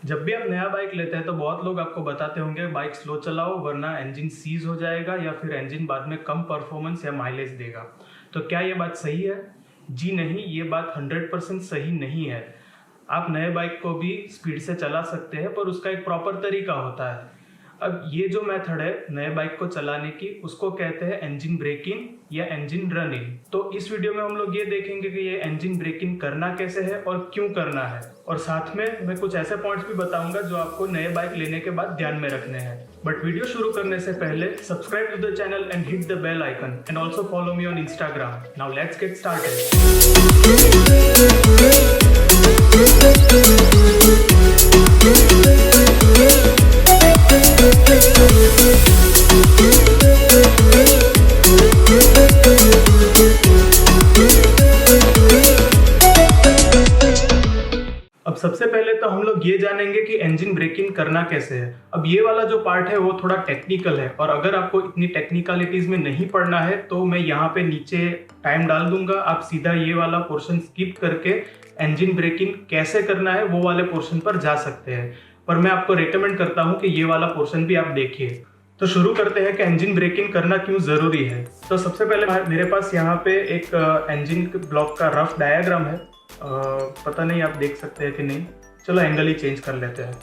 जब भी आप नया बाइक लेते हैं तो बहुत लोग आपको बताते होंगे बाइक स्लो चलाओ वरना इंजन सीज हो जाएगा या फिर इंजन बाद में कम परफॉर्मेंस या माइलेज देगा। तो क्या ये बात सही है? जी नहीं, ये बात 100% सही नहीं है। आप नए बाइक को भी स्पीड से चला सकते हैं पर उसका एक प्रॉपर तरीका होता है। अब ये जो मेथड है नए बाइक को चलाने की उसको कहते हैं इंजन ब्रेक इन या इंजन रन इन। तो इस वीडियो में हम लोग ये देखेंगे कि ये इंजन ब्रेक इन करना कैसे है और क्यों करना है, और साथ में मैं कुछ ऐसे पॉइंट्स भी बताऊंगा जो आपको नए बाइक लेने के बाद ध्यान में रखने हैं। बट वीडियो शुरू करने से पहले subscribe to the channel and hit the bell icon and also follow me on Instagram. Now let's get अब सबसे पहले तो हम लोग ये जानेंगे कि इंजन ब्रेक इन करना कैसे है। अब ये वाला जो पार्ट है वो थोड़ा टेक्निकल है और अगर आपको इतनी टेक्निकलिटीज में नहीं पढ़ना है तो मैं यहाँ पे नीचे टाइम डाल दूंगा, आप सीधा ये वाला पोर्शन स्किप करके इंजन ब्रेक इन कैसे करना है वो वाले पोर्शन पर जा सकते हैं। पर मैं आपको रिकमेंड करता हूँ कि ये वाला पोर्शन भी आप देखिए। तो शुरू करते हैं कि इंजन ब्रेक इन करना क्यों जरूरी है। तो सबसे पहले मेरे पास यहाँ पे एक इंजन ब्लॉक का रफ डायग्राम है। पता नहीं आप देख सकते हैं कि नहीं, चलो एंगल ही चेंज कर लेते हैं।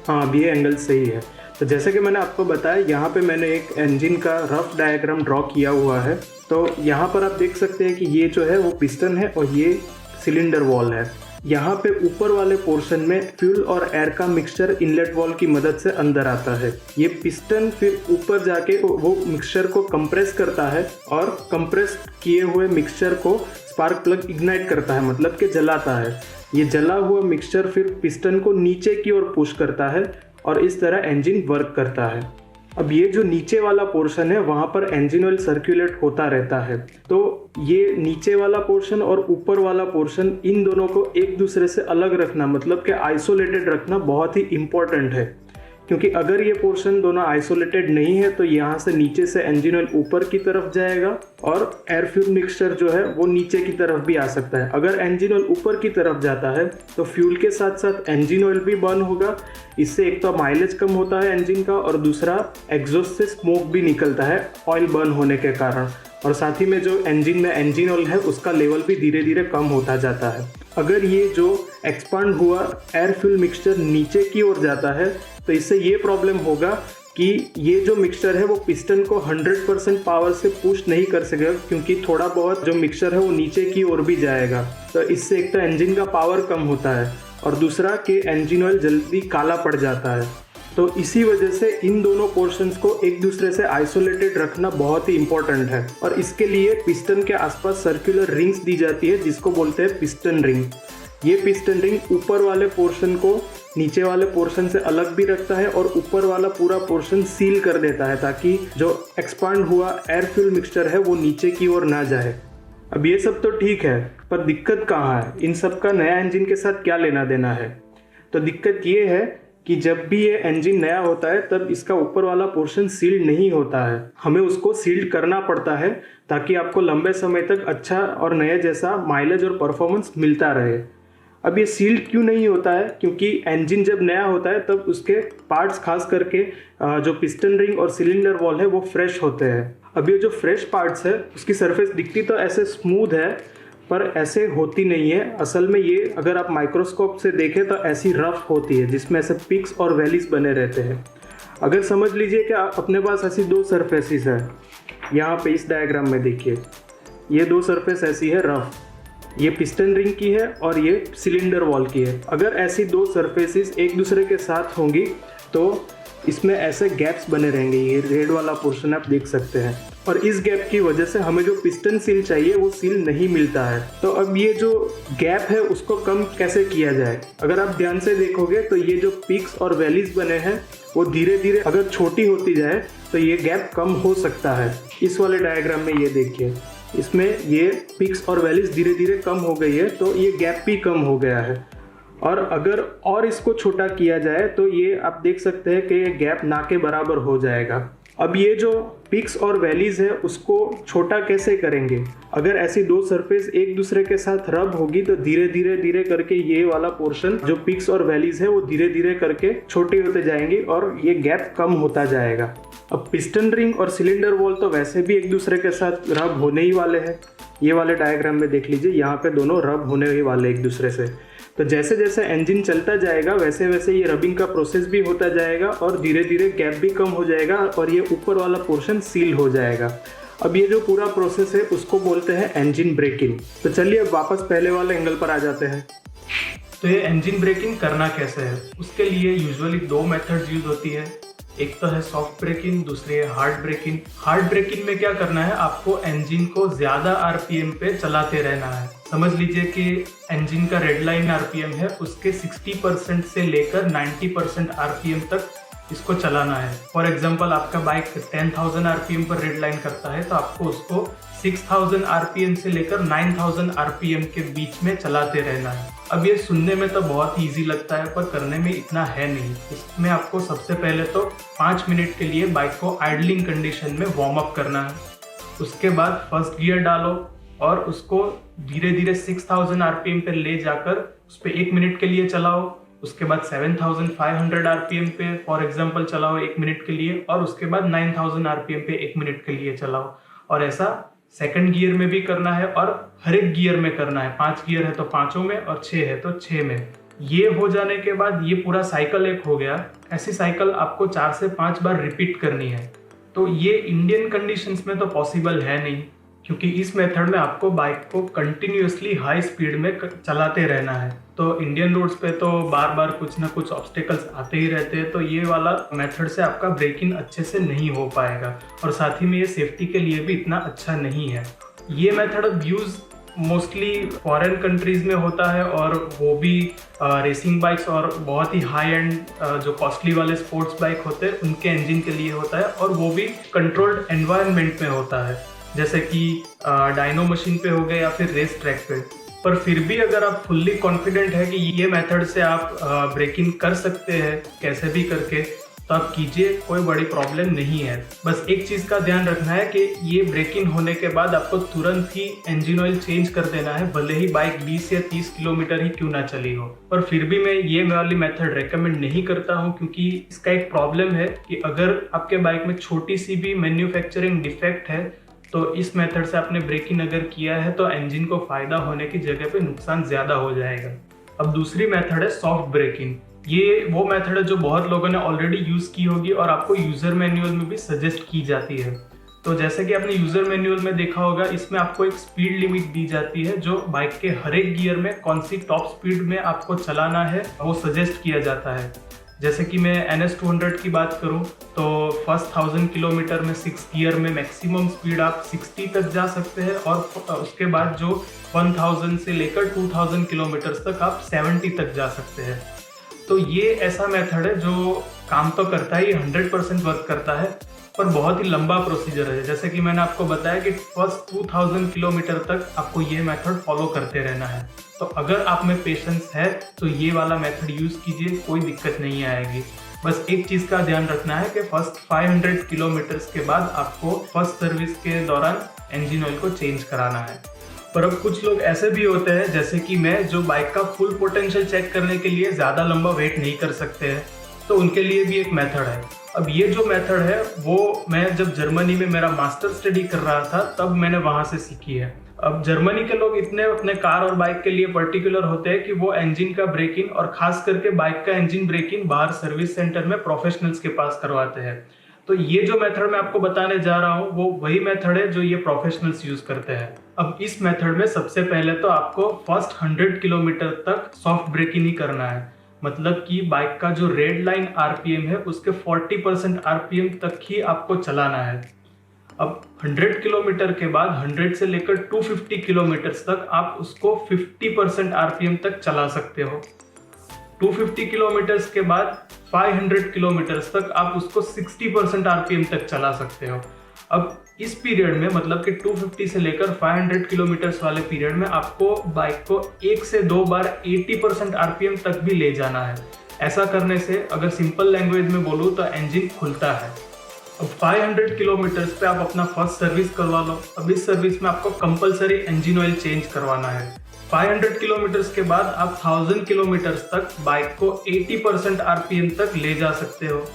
हाँ, अब ये एंगल सही है। तो जैसे कि मैंने आपको बताया यहाँ पे मैंने एक इंजन का रफ डायग्राम ड्रॉ किया हुआ है। तो यहाँ पर आप देख सकते हैं कि ये जो है वो पिस्टन है और ये सिलेंडर वॉल है। यहाँ पे ऊपर वाले पोर्शन में फ्यूल और एयर का मिक्सचर इनलेट वॉल की मदद से अंदर आता है। ये पिस्टन फिर ऊपर जाके वो मिक्सचर को कंप्रेस करता है और कंप्रेस किए हुए मिक्सचर को स्पार्क प्लग इग्नाइट करता है, मतलब कि जलाता है। ये जला हुआ मिक्सचर फिर पिस्टन को नीचे की ओर पुश करता है और इस तरह इंजन वर्क करता है। अब ये जो नीचे वाला पोर्शन है वहाँ पर इंजन ऑयल सर्कुलेट होता रहता है। तो ये नीचे वाला पोर्शन और ऊपर वाला पोर्शन, इन दोनों को एक दूसरे से अलग रखना, मतलब कि आइसोलेटेड रखना बहुत ही इम्पोर्टेंट है। क्योंकि अगर ये पोर्शन दोनों आइसोलेटेड नहीं है तो यहाँ से नीचे से इंजन ऑयल ऊपर की तरफ जाएगा और एयर फ्यूल मिक्सचर जो है वो नीचे की तरफ भी आ सकता है। अगर इंजन ऑयल ऊपर की तरफ जाता है तो फ्यूल के साथ साथ इंजन ऑयल भी बर्न होगा। इससे एक तो माइलेज कम होता है इंजन का और दूसरा एग्जॉस्ट से स्मोक भी निकलता है ऑयल बर्न होने के कारण, और साथ ही में जो इंजन में इंजन ऑयल है उसका लेवल भी धीरे धीरे कम होता जाता है। अगर ये जो एक्सपांड हुआ एयर फ्यूल मिक्सचर नीचे की ओर जाता है तो इससे ये प्रॉब्लम होगा कि ये जो मिक्सचर है वो पिस्टन को 100% पावर से पुश नहीं कर सकेगा, क्योंकि थोड़ा बहुत जो मिक्सचर है वो नीचे की ओर भी जाएगा। तो इससे एक तो इंजन का पावर कम होता है और दूसरा कि इंजन ऑयल जल्दी काला पड़ जाता है। तो इसी वजह से इन दोनों पोर्शंस को एक दूसरे से आइसोलेटेड रखना बहुत ही इंपॉर्टेंट है और इसके लिए पिस्टन के आसपास सर्कुलर रिंग्स दी जाती है जिसको बोलते हैं पिस्टन रिंग। ये पिस्टन रिंग ऊपर वाले पोर्शन को नीचे वाले पोर्शन से अलग भी रखता है और ऊपर वाला पूरा पोर्शन सील कर देता है ताकि जो एक्सपांड हुआ एयर फ्यूल मिक्सचर है वो नीचे की ओर ना जाए। अब ये सब तो ठीक है, पर दिक्कत कहाँ है? इन सब का नया इंजन के साथ क्या लेना देना है? तो दिक्कत ये है कि जब भी ये इंजन नया होता है तब इसका ऊपर वाला पोर्शन सील्ड नहीं होता है। हमें उसको सील्ड करना पड़ता है ताकि आपको लंबे समय तक अच्छा और नए जैसा माइलेज और परफॉर्मेंस मिलता रहे। अब ये सील्ड क्यों नहीं होता है? क्योंकि इंजन जब नया होता है तब उसके पार्ट्स, खास करके जो पिस्टन रिंग और सिलेंडर वॉल है वो फ्रेश होते हैं। अब ये जो फ्रेश पार्ट्स है उसकी सरफेस दिखती तो ऐसे स्मूथ है पर ऐसे होती नहीं है। असल में ये अगर आप माइक्रोस्कोप से देखें तो ऐसी रफ होती है जिसमें ऐसे पिक्स और वैलीज बने रहते हैं। अगर समझ लीजिए कि अपने पास ऐसी दो सरफेसेस है, यहाँ पे इस डायग्राम में देखिए, ये दो सरफेस ऐसी है रफ, ये पिस्टन रिंग की है और ये सिलेंडर वॉल की है। अगर ऐसी दो सरफेसेस एक दूसरे के साथ होंगी तो इसमें ऐसे गैप्स बने रहेंगे। ये रेड वाला पोर्शन आप देख सकते हैं और इस गैप की वजह से हमें जो पिस्टन सील चाहिए वो सील नहीं मिलता है। तो अब ये जो गैप है उसको कम कैसे किया जाए? अगर आप ध्यान से देखोगे तो ये जो पिक्स और वैलीज बने हैं वो धीरे धीरे अगर छोटी होती जाए तो ये गैप कम हो सकता है। इस वाले डायग्राम में ये देखिए, इसमें ये पिक्स और वैलीज धीरे धीरे कम हो गई है तो ये गैप भी कम हो गया है। और अगर और इसको छोटा किया जाए तो ये आप देख सकते हैं कि ये गैप ना के बराबर हो जाएगा। अब ये जो पिक्स और वैलीज है उसको छोटा कैसे करेंगे। अगर ऐसी दो सरफेस एक दूसरे के साथ रब होगी तो धीरे धीरे धीरे करके ये वाला पोर्शन जो पिक्स और वैलीज है वो धीरे धीरे करके छोटे होते जाएंगे और ये गैप कम होता जाएगा। अब पिस्टन रिंग और सिलेंडर वॉल तो वैसे भी एक दूसरे के साथ रब होने ही वाले हैं। ये वाले डायग्राम में देख लीजिए, यहाँ पे दोनों रब होने ही वाले एक दूसरे से। तो जैसे जैसे इंजन चलता जाएगा वैसे वैसे ये रबिंग का प्रोसेस भी होता जाएगा और धीरे धीरे गैप भी कम हो जाएगा और ये ऊपर वाला पोर्शन सील हो जाएगा। अब ये जो पूरा प्रोसेस है उसको बोलते हैं इंजन ब्रेकिंग। तो चलिए अब वापस पहले वाले एंगल पर आ जाते हैं। तो ये इंजन ब्रेकिंग करना कैसे है, उसके लिए यूजुअली दो मेथड्स यूज होती है। एक तो है सॉफ्ट ब्रेकिंग, दूसरी है हार्ड ब्रेकिंग। हार्ड ब्रेकिंग में क्या करना है, आपको इंजन को ज्यादा आरपीएम पे चलाते रहना है। समझ लीजिए कि इंजन का रेड लाइन आरपीएम है, उसके 60% से लेकर 90% आरपीएम तक इसको चलाना है। फॉर एग्जांपल आपका बाइक 10,000 आरपीएम पर रेड लाइन करता है तो आपको उसको 6,000 आरपीएम से लेकर 9,000 आरपीएम के बीच में चलाते रहना है। अब ये सुनने में तो बहुत इजी लगता है पर करने में इतना है नहीं। इसमें आपको सबसे पहले तो 5 मिनट के लिए बाइक को आइडलिंग कंडीशन में वार्म अप करना है। उसके बाद फर्स्ट गियर डालो और उसको धीरे धीरे 6,000 आरपीएम पे ले जाकर उस पर 1 मिनट के लिए चलाओ। उसके बाद 7,500 आरपीएम पे फॉर एग्जांपल चलाओ 1 मिनट के लिए और उसके बाद 9,000 आरपीएम पे 1 मिनट के लिए चलाओ। और ऐसा सेकंड गियर में भी करना है और हर एक गियर में करना है। 5 गियर है तो 5 में और 6 है तो 6 में। ये हो जाने के बाद ये पूरा साइकिल एक हो गया। ऐसी साइकिल आपको 4 से 5 बार रिपीट करनी है। तो ये इंडियन कंडीशंस में तो पॉसिबल है नहीं, क्योंकि इस मेथड में आपको बाइक को कंटिन्यूअसली हाई स्पीड में चलाते रहना है। तो इंडियन रोड्स पे तो बार बार कुछ ना कुछ ऑब्स्टेकल्स आते ही रहते हैं, तो ये वाला मेथड से आपका ब्रेकिंग अच्छे से नहीं हो पाएगा और साथ ही में ये सेफ्टी के लिए भी इतना अच्छा नहीं है। ये मेथड अब यूज मोस्टली फॉरेन कंट्रीज में होता है और वो भी रेसिंग बाइक्स और बहुत ही हाई एंड जो कॉस्टली वाले स्पोर्ट्स बाइक होते हैं उनके इंजन के लिए होता है और वो भी कंट्रोल्ड एनवायरनमेंट में होता है, जैसे कि डायनो मशीन पे हो गए या फिर रेस ट्रैक पे। पर फिर भी अगर आप फुल्ली कॉन्फिडेंट है कि ये मेथड से आप ब्रेकिंग कर सकते हैं कैसे भी करके, तो आप कीजिए, कोई बड़ी प्रॉब्लम नहीं है। बस एक चीज़ का ध्यान रखना है कि ये ब्रेकिंग होने के बाद आपको तुरंत ही इंजन ऑयल चेंज कर देना है, भले ही बाइक 20 या 30 किलोमीटर ही क्यों ना चली हो। पर फिर भी मैं ये वाली मेथड रेकमेंड नहीं करता हूँ, क्योंकि इसका एक प्रॉब्लम है कि अगर आपके बाइक में छोटी सी भी मैन्युफैक्चरिंग डिफेक्ट है तो इस मेथड से आपने ब्रेकिंग अगर किया है तो इंजन को फायदा होने की जगह पे नुकसान ज्यादा हो जाएगा। अब दूसरी मेथड है सॉफ्ट ब्रेकिंग। ये वो मेथड है जो बहुत लोगों ने ऑलरेडी यूज की होगी और आपको यूजर मैनुअल में भी सजेस्ट की जाती है। तो जैसे कि आपने यूजर मैनुअल में देखा होगा, इसमें आपको एक स्पीड लिमिट दी जाती है जो बाइक के हर एक गियर में कौन सी टॉप स्पीड में आपको चलाना है वो सजेस्ट किया जाता है। जैसे कि मैं NS200 की बात करूं तो फर्स्ट 1000 किलोमीटर में 6 गियर में मैक्सिमम स्पीड आप 60 तक जा सकते हैं और उसके बाद जो 1000 से लेकर 2000 किलोमीटर तक आप 70 तक जा सकते हैं। तो ये ऐसा मेथड है जो काम तो करता है, ये 100% वर्क करता है, पर बहुत ही लंबा प्रोसीजर है। जैसे कि मैंने आपको बताया कि फर्स्ट 2000 किलोमीटर तक आपको ये मेथड फॉलो करते रहना है। तो अगर आप में पेशेंस है तो ये वाला मेथड यूज कीजिए, कोई दिक्कत नहीं आएगी। बस एक चीज का ध्यान रखना है कि फर्स्ट 500 किलोमीटर्स के बाद आपको फर्स्ट सर्विस के दौरान इंजन ऑयल को चेंज कराना है। पर अब कुछ लोग ऐसे भी होते हैं जैसे कि मैं, जो बाइक का फुल पोटेंशियल चेक करने के लिए ज्यादा लंबा वेट नहीं कर सकते हैं, तो उनके लिए भी एक मेथड है। अब ये जो मेथड है वो मैं जब जर्मनी में मेरा मास्टर स्टडी कर रहा था तब मैंने वहां से सीखी है। अब जर्मनी के लोग इतने अपने कार और बाइक के लिए पर्टिकुलर होते हैं कि वो इंजन का ब्रेकिंग और खास करके बाइक का इंजन ब्रेकिंग बाहर सर्विस सेंटर में प्रोफेशनल्स के पास करवाते हैं। तो ये जो मेथड मैं आपको बताने जा रहा हूँ वो वही मेथड है जो ये प्रोफेशनल्स यूज करते हैं। अब इस मेथड में सबसे पहले तो आपको फर्स्ट 100 किलोमीटर तक सॉफ्ट ब्रेकिंग ही करना है। मतलब कि बाइक का जो रेड लाइन आरपीएम है उसके 40% आरपीएम तक ही आपको चलाना है। अब 100 किलोमीटर के बाद 100 से लेकर 250 किलोमीटर तक आप उसको 50% आरपीएम तक चला सकते हो। 250 किलोमीटर के बाद 500 किलोमीटर तक आप उसको 60% आरपीएम तक चला सकते हो। अब इस पीरियड में मतलब कि 250 से लेकर 500 किलोमीटर वाले पीरियड में आपको बाइक को 1 से 2 बार 80% आरपीएम तक भी ले जाना है। ऐसा करने से अगर सिंपल लैंग्वेज में बोलूँ तो इंजन खुलता है। अब 500 किलोमीटर्स पे आप अपना फर्स्ट सर्विस करवा लो। अब इस सर्विस में आपको कंपलसरी इंजन ऑयल चेंज करवाना है। 500 किलोमीटर्स के बाद आप 1000 किलोमीटर्स तक बाइक को 80% आरपीएम तक ले जा सकते हो।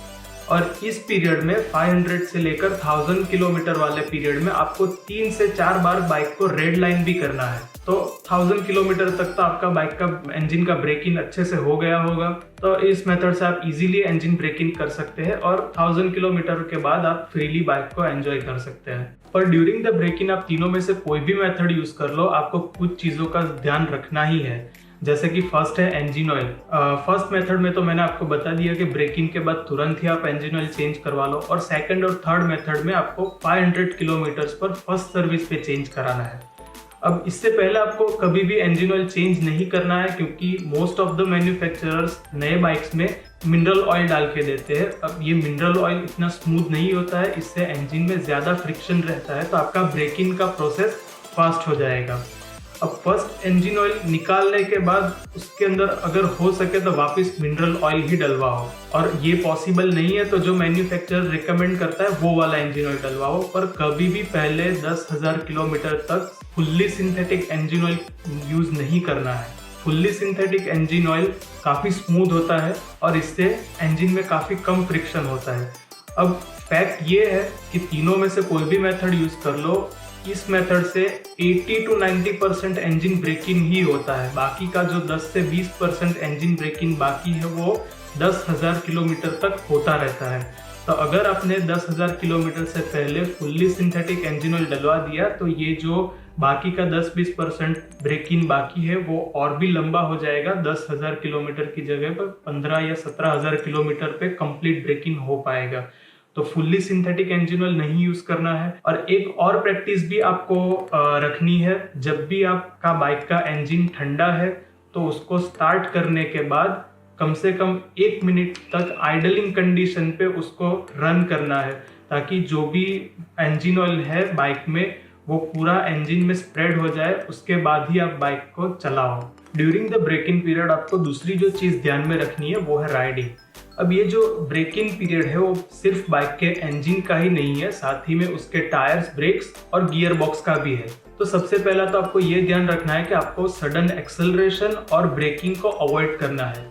और इस पीरियड में 500 से लेकर 1000 किलोमीटर वाले पीरियड में आपको 3 से 4 बार बाइक को रेड लाइन भी करना है। तो 1000 किलोमीटर तक तो आपका बाइक का इंजन का ब्रेकिंग अच्छे से हो गया होगा। तो इस मेथड से आप इजीली इंजन ब्रेकिंग कर सकते हैं और 1000 किलोमीटर के बाद आप फ्रीली बाइक को एंजॉय कर सकते हैं। पर ड्यूरिंग द ब्रेकिंग आप तीनों में से कोई भी मेथड यूज कर लो, आपको कुछ चीजों का ध्यान रखना ही है। जैसे कि फर्स्ट है इंजन ऑयल। फर्स्ट मेथड में तो मैंने आपको बता दिया कि ब्रेकिंग के बाद तुरंत ही आप इंजन ऑयल चेंज करवा लो। और सेकंड और थर्ड मेथड में आपको 500 किलोमीटर्स पर फर्स्ट सर्विस पे चेंज कराना है। अब इससे पहले आपको कभी भी इंजन ऑयल चेंज नहीं करना है, क्योंकि मोस्ट ऑफ द मैन्युफैक्चरर्स नए बाइक्स में मिनरल ऑयल डाल के देते हैं। अब ये मिनरल ऑयल इतना स्मूथ नहीं होता है, इससे इंजन में ज़्यादा फ्रिक्शन रहता है, तो आपका ब्रेकिंग का प्रोसेस फास्ट हो जाएगा। अब फर्स्ट इंजन ऑयल निकालने के बाद उसके अंदर अगर हो सके तो वापस मिनरल ऑयल ही डलवाओ। और ये पॉसिबल नहीं है तो जो मैन्युफैक्चरर रिकमेंड करता है वो वाला इंजन ऑयल डलवाओ। पर कभी भी पहले 10,000 किलोमीटर तक fully synthetic engine oil use नहीं करना है। फुल्ली सिंथेटिक इंजन ऑयल काफ़ी स्मूथ होता है और इससे इंजन में काफ़ी कम फ्रिक्शन होता है। अब फैक्ट ये है कि तीनों में से कोई भी मेथड यूज कर लो, इस मेथड से 80 to 90% इंजन ब्रेकिंग ही होता है। बाकी का जो 10 से 20% इंजन ब्रेकिंग बाकी है वो 10,000 किलोमीटर तक होता रहता है। तो अगर आपने 10,000 किलोमीटर से पहले फुल्ली सिंथेटिक इंजन ऑयल डलवा दिया तो ये जो बाकी का 10-20% ब्रेकिंग बाकी है वो और भी लंबा हो जाएगा। 10,000 किलोमीटर की जगह पर 15 या 17,000 किलोमीटर पे कंप्लीट ब्रेकिंग हो पाएगा। तो फुल्ली सिंथेटिक इंजन ऑयल नहीं यूज करना है। और एक और प्रैक्टिस भी आपको रखनी है, जब भी आपका बाइक का इंजन ठंडा है तो उसको स्टार्ट करने के बाद कम से कम 1 मिनट तक आइडलिंग कंडीशन पे उसको रन करना है, ताकि जो भी इंजन ऑयल है बाइक में वो पूरा इंजन में स्प्रेड हो जाए, उसके बाद ही आप बाइक को चलाओ। ड्यूरिंग द ब्रेकिंग पीरियड आपको दूसरी जो चीज़ ध्यान में रखनी है वो है राइडिंग। अब ये जो ब्रेकिंग पीरियड है वो सिर्फ बाइक के इंजन का ही नहीं है, साथ ही में उसके टायर्स, ब्रेक्स और गियर बॉक्स का भी है। तो सबसे पहला तो आपको ये ध्यान रखना है कि आपको सडन एक्सेलरेशन और ब्रेकिंग को अवॉइड करना है।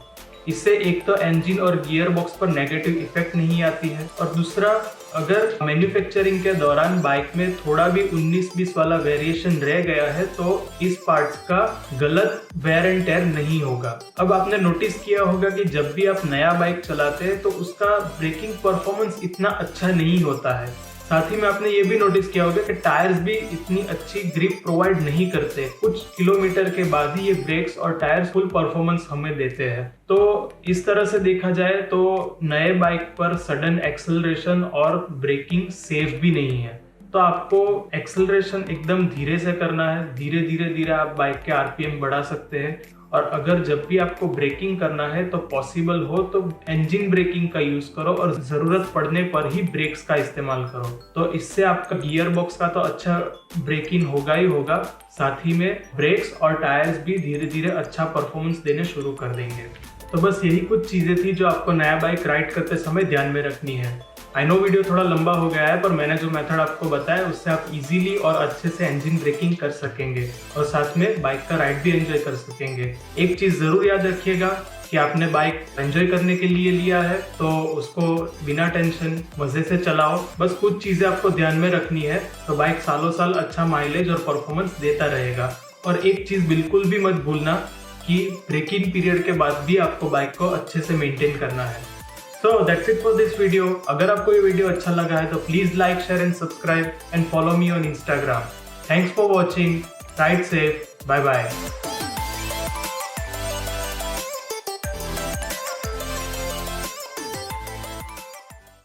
इससे एक तो इंजन और गियर बॉक्स पर नेगेटिव इफेक्ट नहीं आती है, और दूसरा अगर मैन्युफैक्चरिंग के दौरान बाइक में थोड़ा भी 19-20 वाला वेरिएशन रह गया है तो इस पार्ट्स का गलत वेयर एंड टेयर नहीं होगा। अब आपने नोटिस किया होगा कि जब भी आप नया बाइक चलाते हैं तो उसका ब्रेकिंग परफॉर्मेंस इतना अच्छा नहीं होता है। साथ ही में आपने ये भी नोटिस किया होगा कि टायर्स भी इतनी अच्छी ग्रिप प्रोवाइड नहीं करते। कुछ किलोमीटर के बाद ही ये ब्रेक्स और टायर्स फुल परफॉर्मेंस हमें देते हैं। तो इस तरह से देखा जाए तो नए बाइक पर सडन एक्सेलरेशन और ब्रेकिंग सेफ भी नहीं है। तो आपको एक्सेलरेशन एकदम धीरे से करना है। धीरे धीरे आप बाइक के आरपीएम बढ़ा सकते हैं। और अगर जब भी आपको ब्रेकिंग करना है तो पॉसिबल हो तो इंजन ब्रेकिंग का यूज करो और जरूरत पड़ने पर ही ब्रेक्स का इस्तेमाल करो। तो इससे आपका गियर बॉक्स का तो अच्छा ब्रेकिंग होगा ही होगा, साथ ही में ब्रेक्स और टायर्स भी धीरे धीरे अच्छा परफॉर्मेंस देने शुरू कर देंगे। तो बस यही कुछ चीजें थी जो आपको नया बाइक राइड करते समय ध्यान में रखनी है। आई नो वीडियो थोड़ा लंबा हो गया है, पर मैंने जो मेथड आपको बताया उससे आप इजीली और अच्छे से इंजन ब्रेकिंग कर सकेंगे और साथ में बाइक का राइड भी एंजॉय कर सकेंगे। एक चीज़ ज़रूर याद रखिएगा कि आपने बाइक एंजॉय करने के लिए लिया है तो उसको बिना टेंशन मज़े से चलाओ। बस कुछ चीज़ें आपको ध्यान में रखनी है तो बाइक सालों साल अच्छा माइलेज और परफॉर्मेंस देता रहेगा। और एक चीज़ बिल्कुल भी मत भूलना कि ब्रेकिंग पीरियड के बाद भी आपको बाइक को अच्छे से मेंटेन करना है। So that's it for this video. अगर आपको ये वीडियो अच्छा लगा है तो please like, share and subscribe and follow me on Instagram. Thanks for watching. Ride safe. Bye bye.